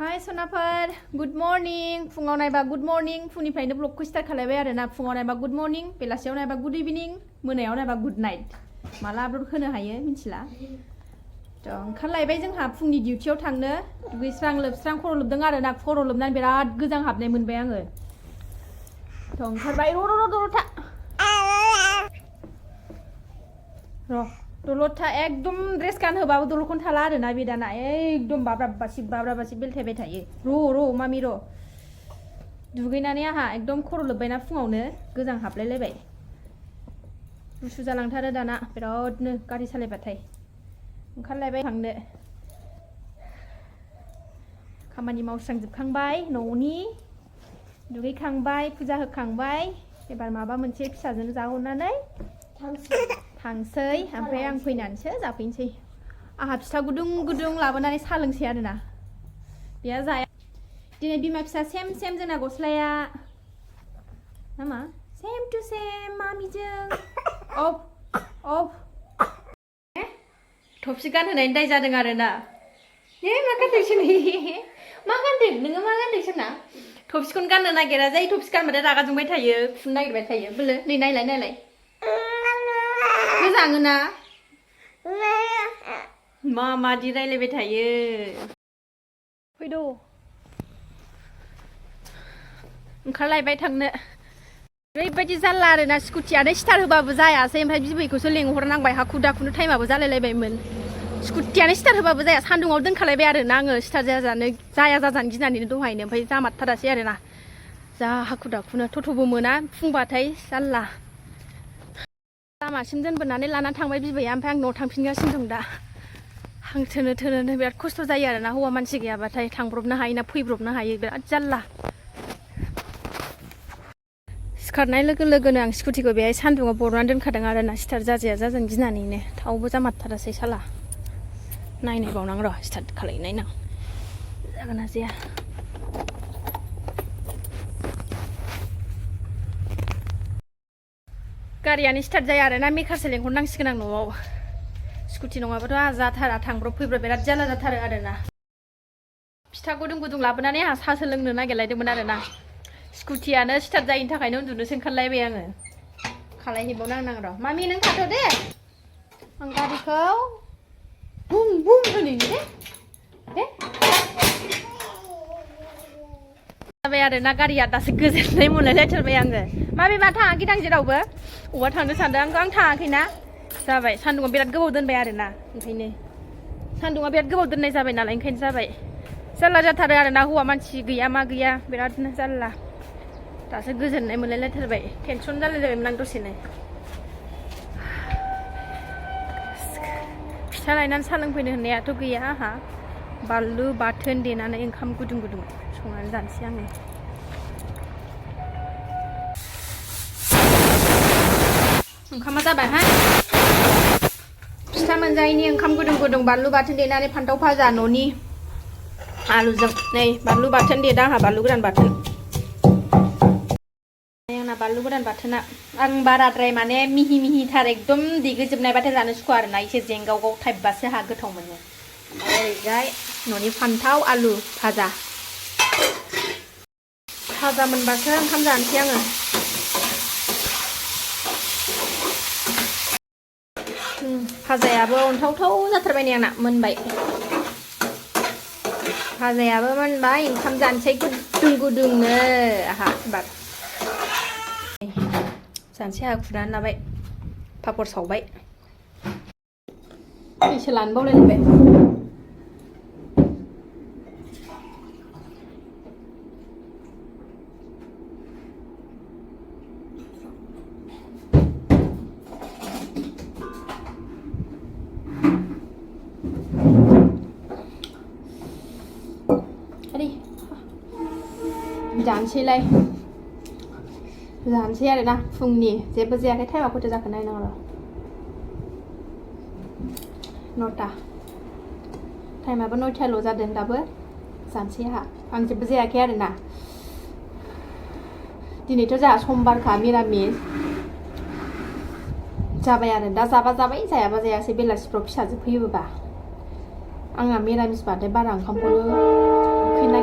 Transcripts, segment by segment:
Hi Sonaphar, good morning. फुङाव नायबा good morning. फुंनिफ्रायनो ब्लगखौ स्टार्ट खालायबाय आरोना. फुङाव नायबा good morning, बेलासियाव नायबा good evening, मोनायाव नायबा good night. माला आपल'ड होनो हायो मिथिला. ओंखारलायबाय जोंहा फुंनि डिउटियाव थांनो. दुगैस्रां लोबस्रां खर' लोबदों आरोना. खर' लोबनानै बिराद गोजां हाबनाय मोनबाय आङो. ओंखारबाय दल'था. दल'था एकदम ड्रेस गानहोबाबो दल'खौनो थाला आरोना बे दाना एकदम बाब्राबासि बेलथायबाय थायो र' मामि र' दुगैनानै आहा एकदम खर' लोबबायना फुङावनो गोजां हाबलायलायबाय गुसु जालांथारो दाना बिरादनो गारि सालायबाथाय ओंखारलायबाय थांनो खामानि मावस्रांजोबखांबाय न'नि दुगैखांबाय फुजा होखांबाय एबार माबा मोनसे फिसाजोनो जाहरनानै थांसै ओमफ्राय आं फैनानैसो जाफैनोसै आहा फिथा गुदुं गुदुं लाबोनानै साहा लोंसै आरोना बेहा जाया दिनै बिमा फिसा सेम जोंना गस्लाया नामा सेम टु सेम मामिजों अफ थफसि गानहोनायनि दाय जादों आरोना मा गानदों नोङो मा गानदों सोरना थफसिखौनो गाननो नागिरा जाय थफसि गानबाथाय रागा जोंबाय थायो फुनो नागिरबाय थायो बोलो नै नायलाय गोजाङोना मादि रायलायबाय थायो फैद' ओंखारलायबाय थांनो ओरैबायदि जारला आरोना स्कुटियानो स्टार्ट होबाबो जायासै ओमफ्राय बिबैखौसो लेंहरनांबाय हाखु दाखुनो टाइमाबो जालायलायबायमोन स्कुटियानो स्टार्ट होबाबो जाया सान्दुङाव दोनखालायबाय आरोना आङो स्टार्ट जाया जाजानो गिनानैनो दहायनो ओमफ्राय जामारथारासै आरोना जा हाखु दाखुनो टट'बो मोना फुंबाथाय जारला लामासिम दोनबोनानै लानानै थांबाय बिबैया ओमफ्राय आं न'आव थांफिनगासिनो दं दा हां थोनो बिराद खस्थ' जायो आरोना हौवा मानसि गैयाबाथाय थांब्रबनो हायो ना फैब्रबनो हायो बिराद जारला सिखारनाय लोगो लोगोनो आं स्कुटिखौ बेहाय सान्दुङाव बरनानै दोनखादों आरोना स्टार्ट जाजानो गिनानैनो थावबो जामारथारासै साला नायबावनां र' स्टार्ट खालायनायनां जागोन ना जाया गारियानो स्टार्ट जाया आरोना मेकारसो लेंहरनांसिगोन आं न'आव स्कुटि नङाबाथ' आहा जाथारा थांब्रब फैब्रब बिराद जारला जाथारो आरोना फिथा गुदुं लाबोनानै आहा साहासो लोंनो नागिरलायदोंमोन आरोना स्कुटियानो स्टार्ट जायैनि थाखायनो उन्दुनोसो ओंखारलायबाय आङो खालायहैबावनांगौ र' मामि नों थाथ' दे आं गारिखौ बुम होनोनि दे जाबाय आरोना गारिया दासो गोजोननाय मोनलायलायथारबाय आङो मामि मा थाङाखै दां जेरावबो अबावबा थांनो सानदों आं थाङाखैना जाबाय सान्दुङा बिराद गोबाव दोनबाय आरोना ओंखायनो सान्दुङा बिराद गोबाव दोननाय जाबाय नालाय ओंखायनो जाबाय जारला जाथारो आरोना हौवा मानसि गैया मा गैया बिरादनो जारला दासो गोजोननाय मोनलायलायथारबाय टेनसन जालायलायबायमोन आं दसेनो फिथा लायनानै साहा लोंफैनो होननायाथ' गैया आहा बानलु बाथोन देनानै ओंखाम गुदुं संनानै जानोसै आङो ओंखामा जाबाय हा फिथा मोनजायैनि ओंखाम गुदुं बानलु बाथोन देनानै फान्थाव भाजा न'नि आलुजों नै बानलु बाथोन देदां आंहा बानलु गोरान बाथोन आंना बानलु गोरान बाथोना आं बाराद्राय माने मिहिथार एकदम देग्लिजोबनायबाथाय जानो सुखुवा आरोना एसे जेंगावगाव टाइपबासो हा गोथाव मोनो ओमफ्राय ओरैजाय न'नि फान्थाव आलु भाजा मोनबासो ओंखाम जानोसै आङो भाजायाबो अन्थावथाव जाथारबाय नै आंना मोनबाय भाजायाबो मोनबाय ओंखाम जानोसै गुदुंनो आहा एबार जानोसै आहा खुरनानै लाबाय पापर सावबाय दैसो लानो बावलायलायबाय जानोसै आरोना फुंनि जेबो जायाखै टाइमा खयथा जाखो नायनांगौ र' 9टा टाइमाबो 9टाल' जादों दाबो जानोसै आं जेबो जायाखै आरोना दिनैथ' जोंहा समबारखा मिरामिस जाबाय आरो दा जाबा जाबाय जायाबा जायासै बेलासिफ्राव फिसाजो फैयोबा आंहा मिरामिसबाथाय बारा ओंखामखौनो उखैनो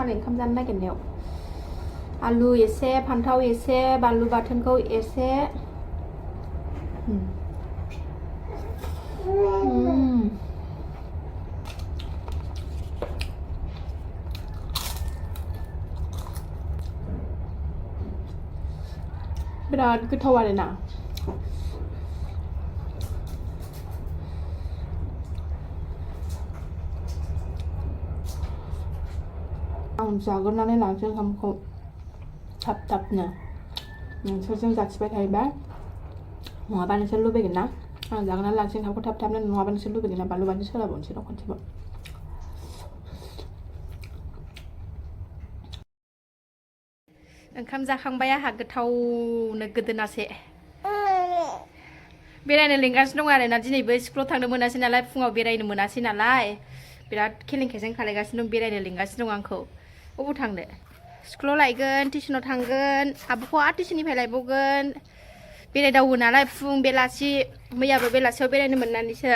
मालाय ओंखाम जानो नागिरनायाव आलु एसे फान्थाव एसे बानलु बाथोनखौ एसे बिराद गोथाव आरोना आं जाग्रोनानै लानोसै ओंखामखौ थाब थाबनो नोंसोरजों जासिबाय थायोबा नङाबा नोंसोर लुबैगोन ना आं जाग्रोनानै लानोसै ओंखामखौ थाब थाबनो नङाबा नोंसोर लुबैगोन ना बानलु बाथोन सोलाबावनोसै र' खनसेबाव ओंखाम जाखांबाय आंहा गोथावनो गोदोनासे बेरायनो लिंगासिनो दं आरोना दिनैबो स्कुलाव थांनो मोनासै नालाय फुङाव बेरायनो मोनासै नालाय बिराद खेलें-खेजें खालायगासिनो दं बेरायनो लिंगासिनो दं आंखौ अबाव थांनो स्कुलाव लायगोन टिउसनाव थांगोन आब'खौ आरो टिउसननिफ्राय लायबावगोन बेरायदावो नालाय फुं बेलासि मैयाबो बेलासियाव बेरायनो मोननानैसो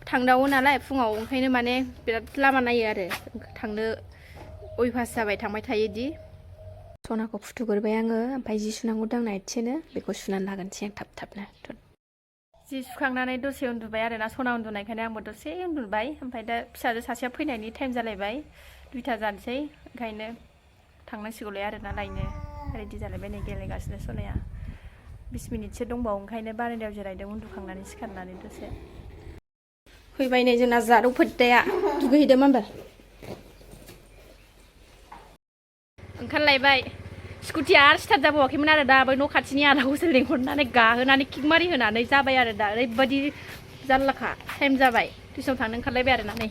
थांदावो नालाय फुङाव ओंखायनो माने बिराद लामा नायो आरो थांनो अयभास जाबाय थांबाय थायोदि सनाखौ फुथुगोरबाय आङो ओमफ्राय जि सुनांगौ दांना एसेनो बेखौ सुनानै लागोनसै आं थाब थाबनो जि सुखांनानै दसे उन्दुबाय आरोना सना उन्दुनायखायनो आंबो दसे उन्दुबाय ओमफ्राय दा फिसाजो सासेया फैनायनि टाइम जालायबाय 2टा जानोसै ओंखायनो थांनांसिगौलाय आरोना लायनो रेडि जालायबाय नै गेलेगासिनो सनाया 20 मिनिटसो दंबावो ओंखायनो बारान्दायाव जिरायदों उन्दुखांनानै सिखारनानै दसे फैबाय नै जोंना जारौ फोद्दाया दुगैहैदों मानबार ओंखारलायबाय स्कुटिया आरो स्टार्ट जाबावाखैमोन आरो दा बै न' खाथिनि आदाखौसो लेंहरनानै गाहोनानै किक मारि होनानै जाबाय आरो दा ओरैबायदि जारलाखा टाइम जाबाय टिउसनाव थांनो ओंखारलायबाय आरोना नै